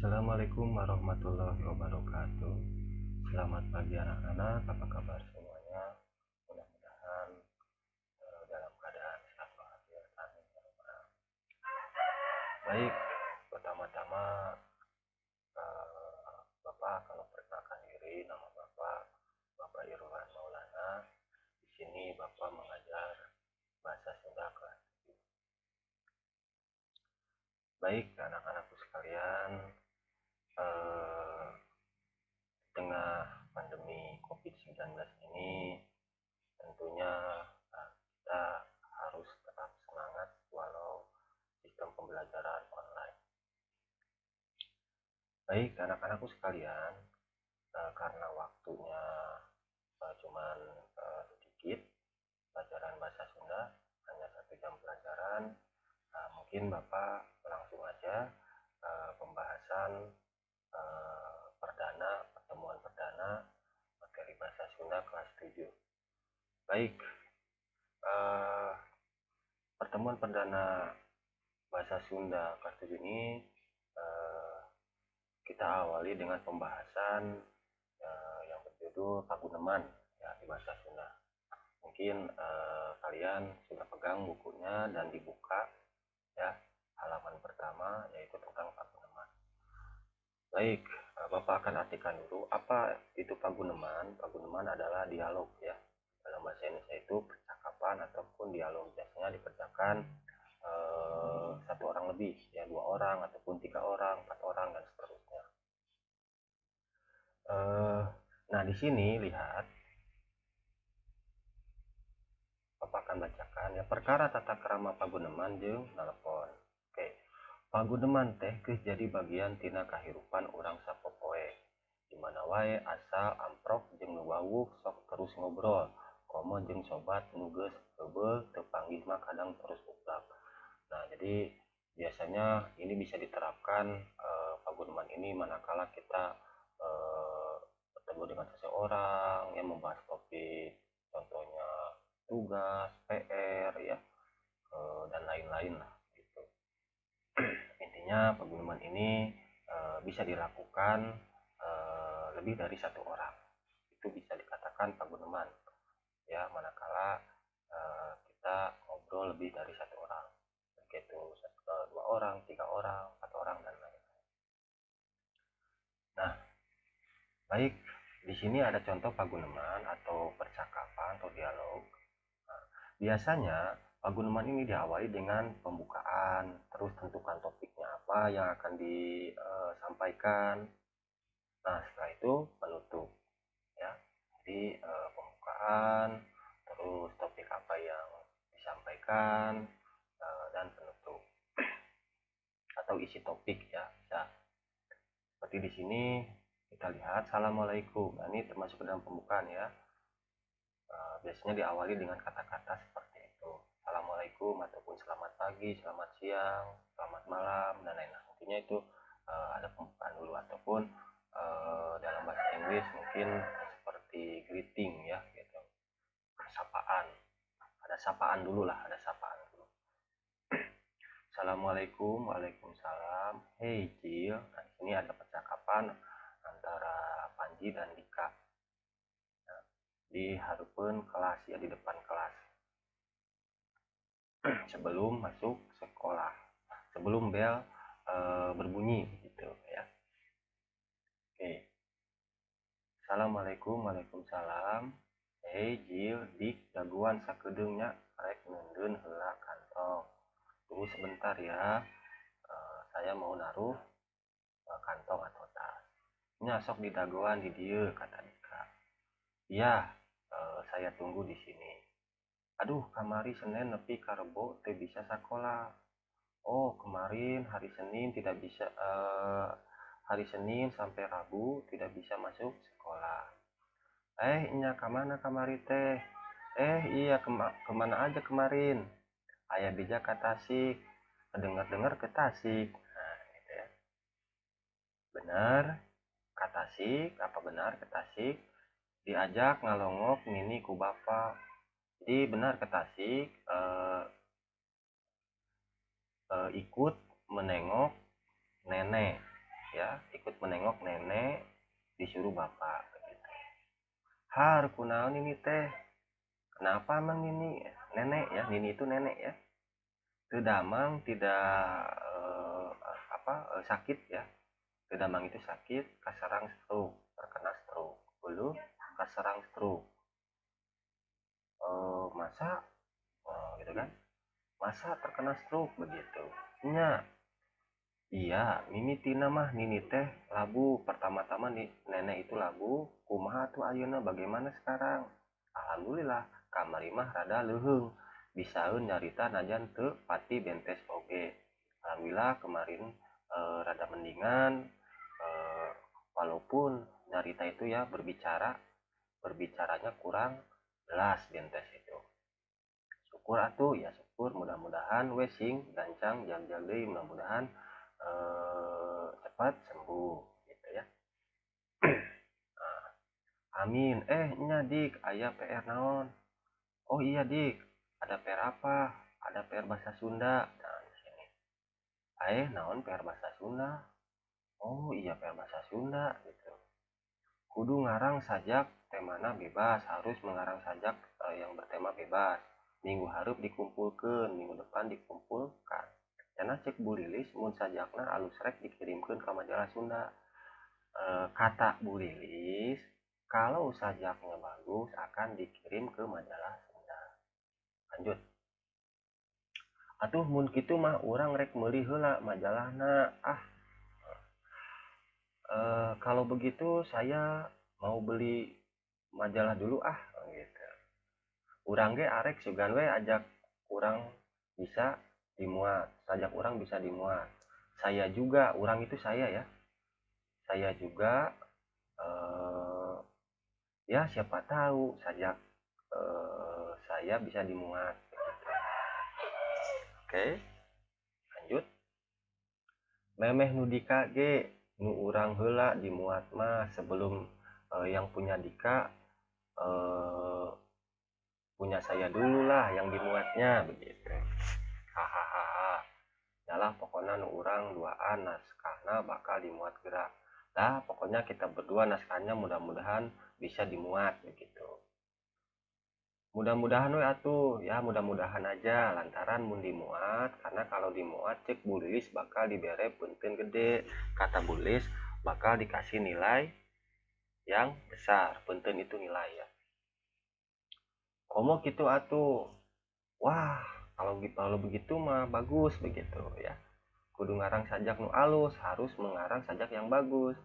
Assalamualaikum warahmatullahi wabarakatuh. Selamat pagi anak-anak, apa kabar semuanya? Mudah-mudahan dalam keadaan sehat walafiat. Amin ya rabbal alamin. Baik, pertama-tama Bapak akan memperkenalkan diri. Nama Bapak Irwan Maulana. Di sini Bapak mengajar bahasa Sunda kelas 7. Baik, anak-anakku sekalian, di tengah pandemi COVID-19 ini tentunya kita harus tetap semangat walau sistem pembelajaran online. Baik, anak-anakku sekalian, karena waktunya cuman sedikit pelajaran bahasa Sunda, hanya 1 jam pelajaran, mungkin Bapak langsung aja pembahasan pertemuan perdana materi bahasa Sunda kelas 7. Baik, pertemuan perdana bahasa Sunda kelas 7 ini kita awali dengan pembahasan yang berjudul Paguneman ya, di bahasa Sunda. Mungkin kalian sudah pegang bukunya dan dibuka ya, halaman pertama yaitu tentang Paguneman. Baik, Bapak akan artikan dulu apa itu Paguneman. Paguneman adalah dialog ya. Dalam bahasa Indonesia itu percakapan ataupun dialog, biasanya dikerjakan 1 orang lebih ya, 2 orang ataupun 3 orang, 4 orang dan seterusnya. Nah di sini lihat, Bapak akan bacakan ya, perkara tata krama paguneman jeung nelpon. Oke, paguneman teh geus jadi bagian tina kahirupan urang sapopoe. Dimana wae asal amprok jeung nuwawuh sok terus ngobrol. Komo jeung sobat nu geus heubeul teu panggih mah kadang terus uplak. Nah jadi biasanya ini bisa diterapkan paguneman ini manakala kita bertemu dengan seseorang yang membahas topik, contohnya tugas, PR ya, dan lain-lain lah gitu. Intinya paguneman ini bisa dilakukan lebih dari 1 orang. Itu bisa dikatakan paguneman ya, manakala kita ngobrol lebih dari 1 orang. Begitu 2 orang, 3 orang, 4 orang dan lain-lain. Nah, baik, di sini ada contoh paguneman atau percakapan atau dialog. Biasanya paguneman ini diawali dengan pembukaan, terus tentukan topiknya apa yang akan disampaikan. Nah setelah itu penutup ya. Jadi pembukaan, terus topik apa yang disampaikan, dan penutup atau isi topik ya bisa. Seperti di sini kita lihat Assalamualaikum. Nah, ini termasuk dalam pembukaan ya. Biasanya diawali dengan kata-kata seperti itu, Assalamualaikum ataupun selamat pagi, selamat siang, selamat malam dan lain-lain. Intinya itu ada pembukaan dulu, ataupun dalam bahasa Inggris mungkin seperti greeting ya gitu, sapaan. Ada sapaan dulu lah, ada sapaan dulu. Assalamualaikum, waalaikumsalam, hey Cil. Nah, ini ada percakapan antara Panji dan Dika di hadapan kelas ya, di depan kelas sebelum masuk sekolah, sebelum bel berbunyi gitu ya. Oke, Assalamualaikum, waalaikumsalam, hey Jil, Dik, jagoan sakedeungnya rek nundeun heula kantong. Tunggu sebentar ya, saya mau naruh kantong atau tas. Nyasok di dagoan di dieu, kata Dika. Iya, saya tunggu di sini. Aduh, kamari Senin nepi ka Rebo teu bisa sakola. Oh, kemarin hari Senin tidak bisa, hari Senin sampai Rabu tidak bisa masuk sekolah. Nya kemana kamari teh? Iya, kemana aja kemarin? Ayah bija ke Tasik. Dengar-dengar ke Tasik. Nah, gitu ya. Benar, ke Tasik, apa benar ke Tasik? Diajak ngalongok nini ku bapak. Jadi benar ke Tasik, ikut menengok nenek ya, ikut menengok nenek disuruh bapak begitu. Har kunaon ini teh, kenapa emang ini nenek ya, Nini itu nenek ya, tedamang tidak sakit ya, tedamang itu sakit kasarang stroke, terkena stroke dulu, kasarang stroke. Masa gitu kan, masa terkena stroke begitu nya. Iya, mimitina mah Nini teh labu pertama-tama nih, nenek itu labu kumaha tuh ayeuna bagaimana sekarang. Alhamdulillah kamari mah rada leuheung, bisaeun nyarita najan teu pati bentes oge. Alhamdulillah kemarin rada mendingan, walaupun nyarita itu ya berbicaranya kurang jelas bentes itu. Syukur atuh ya, syukur mudah-mudahan wesing gancang jam-jam deui, mudah-mudahan cepat sembuh gitu ya. Amin. Nya dik aya PR naon? Oh iya dik, ada PR apa? Ada PR bahasa Sunda. Nah di sini naon PR bahasa Sunda? Oh iya PR bahasa Sunda gitu. Kudu ngarang sajak temana bebas, harus mengarang sajak yang bertema bebas. Minggu harap dikumpulkan, minggu depan dikumpulkan. Karena cek Bu Lilis mun sajakna alus rek dikirimkan ke majalah Sunda. Kata Bu Lilis, kalau sajaknya bagus akan dikirim ke majalah Sunda. Lanjut. Atuh mun kitu mah urang rek meuli heula majalahna. Kalau begitu saya mau beli majalah dulu gitu. Urang ge arek sugan we ajak urang bisa dimuat, sajak urang bisa dimuat. Saya juga, urang itu saya ya. Saya juga ya siapa tahu sajak saya bisa dimuat. Oke, lanjut. Memeh nu Dika ge nu urang heula dimuat mah sebelum yang punya Dika punya saya dulu lah yang dimuatnya begitu. Hahaha. Yalah pokoknya nu urang duaan naskahna bakal dimuat gerak. Lah pokoknya kita berdua naskahnya mudah-mudahan bisa dimuat begitu. Mudah-mudahan we atuh ya, mudah-mudahan aja lantaran mun dimuat, karena kalau dimuat cek Bu Lilis bakal dibere punten gede. Kata Bu Lilis bakal dikasih nilai yang besar, punten itu nilai ya. Komo gitu atuh. Wah, kalau begitu mah bagus begitu ya. Kudu ngarang sajak nu alus, harus mengarang sajak yang bagus.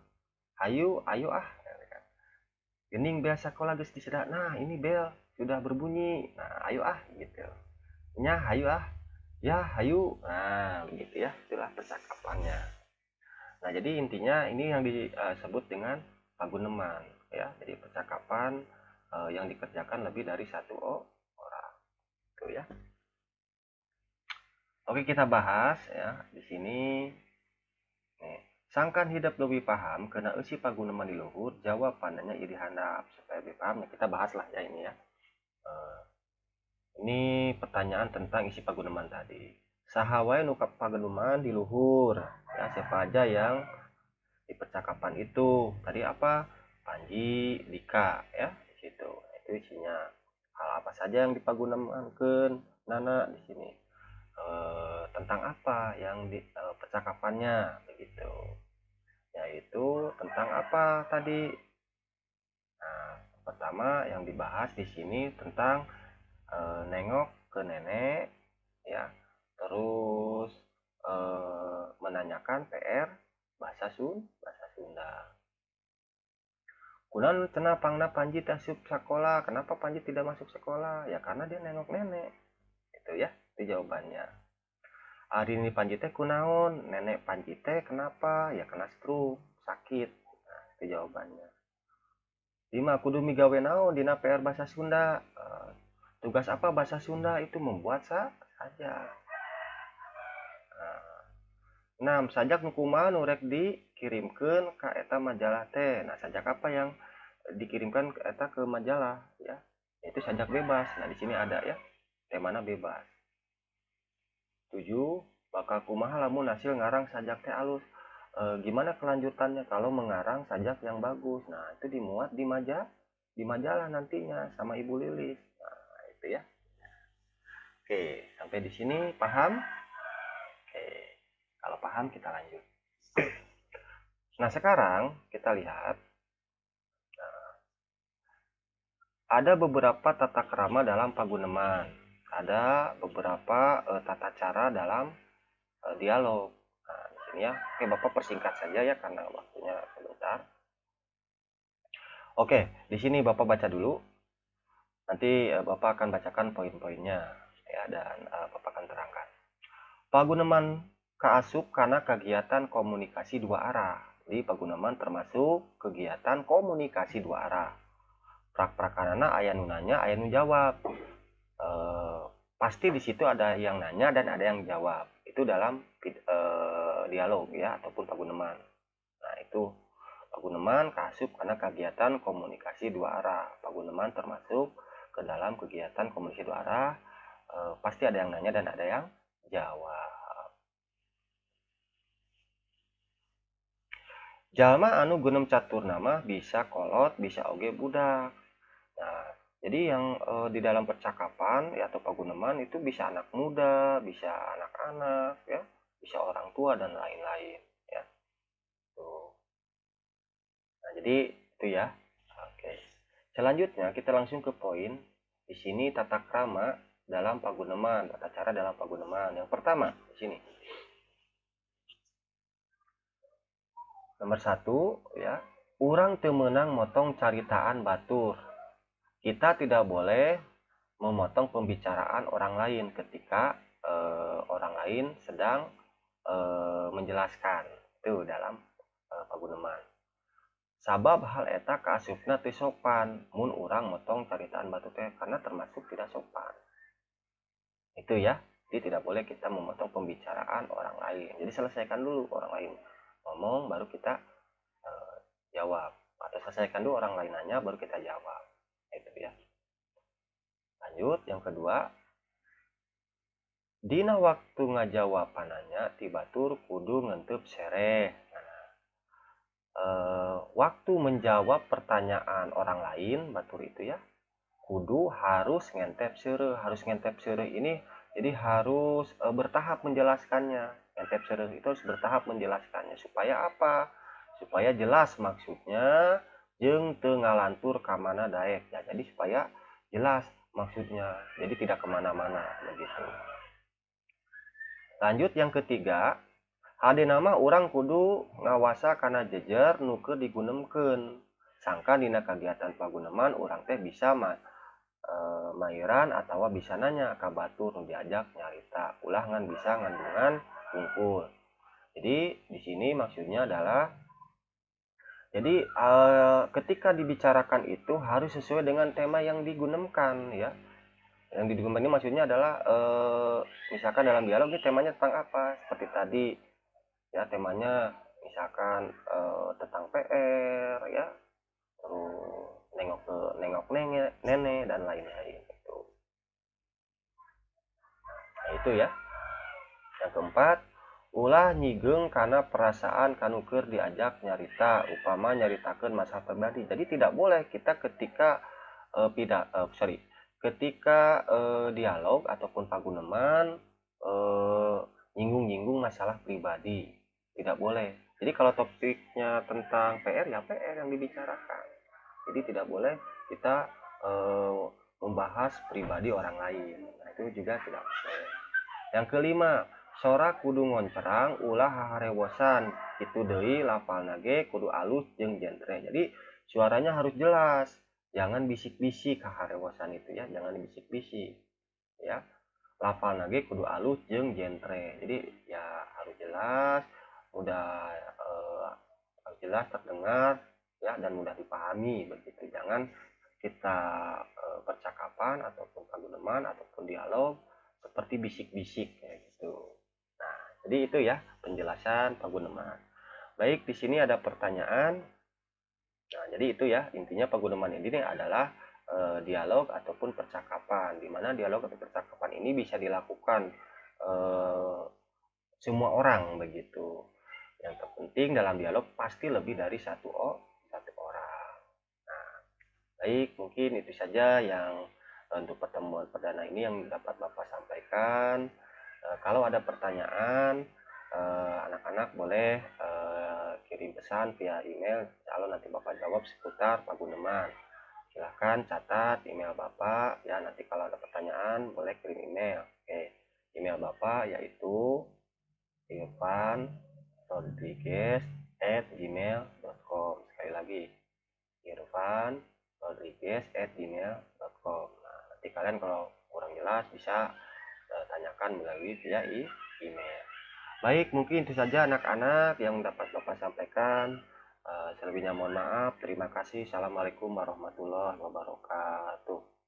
Ayo gening bel sekolah geus disedak. Nah, ini bel sudah berbunyi. Nah, ayo gitu. Nya hayu ya hayu. Nah begitu ya, itulah percakapannya. Nah jadi intinya ini yang disebut dengan paguneman ya. Jadi percakapan yang dikerjakan lebih dari satu orang itu ya. Oke, kita bahas ya di sini nih. Sangkan hidup lebih paham kena usi paguneman di luhur, jawab pandanya iri handap supaya lebih paham. Kita bahas lah ya ini ya. Ini pertanyaan tentang isi paguneman tadi. Sahawai nukap paguneman di luhur. Ya, siapa aja yang di percakapan itu? Tadi apa? Panji, Dika, ya, di situ. Itu isinya. Hal apa saja yang dipagunemankeun Nana di sini? Tentang apa yang di percakapannya begitu. Yaitu tentang apa tadi? Nah, pertama yang dibahas di sini tentang nengok ke nenek ya, terus menanyakan PR bahasa Sunda. Kunaon cenah pangna Panji tasuk sekolah, kenapa Panji tidak masuk sekolah? Ya karena dia nengok nenek. Itu ya, itu jawabannya. Hari ini Panji teh kunaon? Nenek Panji teh kenapa? Ya kena stroke, sakit. Nah, itu jawabannya. Lima kudu migawe naon dina PR bahasa Sunda. Tugas apa bahasa Sunda itu membuat saja. Nah, sajak nu kumaha nu rek dikirimkeun ka eta majalah teh. Nah, sajak apa yang dikirimkan ke eta ke majalah ya? Itu sajak bebas. Nah, di sini ada ya. Temana bebas. 7. Bakal kumaha lamun hasil ngarang sajak teh alus. gimana kelanjutannya kalau mengarang sajak yang bagus. Nah, itu dimuat di majalah nantinya sama Ibu Lilis. Nah, itu ya. Oke, sampai di sini paham? Oke, kalau paham kita lanjut. Nah, sekarang kita lihat ada beberapa tata krama dalam paguneman. Ada beberapa tata cara dalam dialog. Nah, di sini ya. Oke, Bapak persingkat saja ya karena waktunya sebentar. Oke, di sini Bapak baca dulu. Nanti Bapak akan bacakan poin-poinnya ya dan Bapak akan terangkan. Paguneman kaasup karena kegiatan komunikasi dua arah. Jadi paguneman termasuk kegiatan komunikasi dua arah. Prak-prakarana aya nu nanya, aya nu jawab. Pasti di situ ada yang nanya dan ada yang jawab. Itu dalam dialog ya ataupun paguneman. Nah, itu paguneman kaasup karena kegiatan komunikasi dua arah. Paguneman termasuk ke dalam kegiatan komunikasi dua arah. Pasti ada yang nanya dan ada yang jawab. Jalma anu gunem catur nama bisa kolot, bisa oge budak. Nah, jadi yang di dalam percakapan ya atau paguneman itu bisa anak muda, bisa anak-anak ya, bisa orang tua dan lain-lain ya. Tuh. Nah, jadi itu ya. Oke. Selanjutnya kita langsung ke poin. Di sini tata krama dalam paguneman, tata cara dalam paguneman. Yang pertama di sini. Nomor 1 ya, urang temenang motong caritaan batur. Kita tidak boleh memotong pembicaraan orang lain ketika orang lain sedang menjelaskan. Itu dalam paguneman. Sabab hal eta kaasupna teu sopan mun urang motong caritaan batur teh karena termasuk tidak sopan. Itu ya. Jadi tidak boleh kita memotong pembicaraan orang lain. Jadi selesaikan dulu orang lain ngomong baru kita jawab, atau selesaikan dulu orang lain nanya baru kita jawab. Itu ya. Lanjut yang kedua, dina waktu ngajawab pananya ti batur kudu ngenteup sereh. Waktu menjawab pertanyaan orang lain batur itu ya kudu harus ngentep seureuh ini jadi harus bertahap menjelaskannya. Ngentep seureuh itu harus bertahap menjelaskannya supaya apa? Supaya jelas maksudnya jeung teu ngalantur ka mana daek ya. Jadi supaya jelas maksudnya jadi tidak kemana-mana begitu. Lanjut yang ketiga, hade nama orang kudu ngawasa kana jejer nu keur digunemkeun sangka dina kegiatan paguneman urang teh bisa mairan atau bisa nanya ka batur nu diajak nyarita ulah ngan bisa ngandungan ngumpul. Jadi di sini maksudnya adalah jadi ketika dibicarakan itu harus sesuai dengan tema yang digunakan ya. Yang digunakan ini maksudnya adalah misalkan dalam dialog ini temanya tentang apa? Seperti tadi ya temanya misalkan tentang PR ya. Terus nengok nenek dan lain-lain itu. Nah, itu ya. Yang keempat, ulah nyigeng karena perasaan kanu keur diajak nyarita upama nyaritakeun masalah pribadi. Jadi tidak boleh kita ketika ketika dialog ataupun paguneman nyinggung-nyinggung masalah pribadi. Tidak boleh. Jadi kalau topiknya tentang PR ya PR yang dibicarakan. Jadi tidak boleh kita membahas pribadi orang lain. Nah, itu juga tidak boleh. Yang kelima, sora kudu ngoncerang ulah haharewosan itu deui lafalna ge kudu alus jeung genre. Jadi suaranya harus jelas, jangan bisik-bisik haharewosan itu ya, jangan bisik-bisik ya. Lafalna ge kudu alus jeung genre. Jadi ya harus jelas, mudah harus jelas terdengar ya dan mudah dipahami begitu. Jangan kita percakapan ataupun paguneman ataupun dialog seperti bisik-bisik kayak gitu. Nah, jadi itu ya penjelasan paguneman. Baik, di sini ada pertanyaan. Nah, jadi itu ya intinya paguneman ini adalah dialog ataupun percakapan, di mana dialog atau percakapan ini bisa dilakukan semua orang begitu. Yang terpenting dalam dialog pasti lebih dari satu orang. Nah, baik, mungkin itu saja yang untuk pertemuan perdana ini yang dapat Bapak sampaikan. Kalau ada pertanyaan, anak-anak boleh kirim pesan via email. Kalau nanti Bapak jawab seputar Pak Guneman. Silahkan catat email Bapak ya, nanti kalau ada pertanyaan boleh kirim email. Oke, email Bapak yaitu irfanrodriguez@gmail.com. Sekali lagi, irfanrodriguez@gmail.com. Nah, nanti kalian kalau kurang jelas bisa tanyakan melalui via email. Baik, mungkin itu saja anak-anak yang dapat Bapak sampaikan. Selebihnya mohon maaf. Terima kasih. Assalamualaikum warahmatullahi wabarakatuh.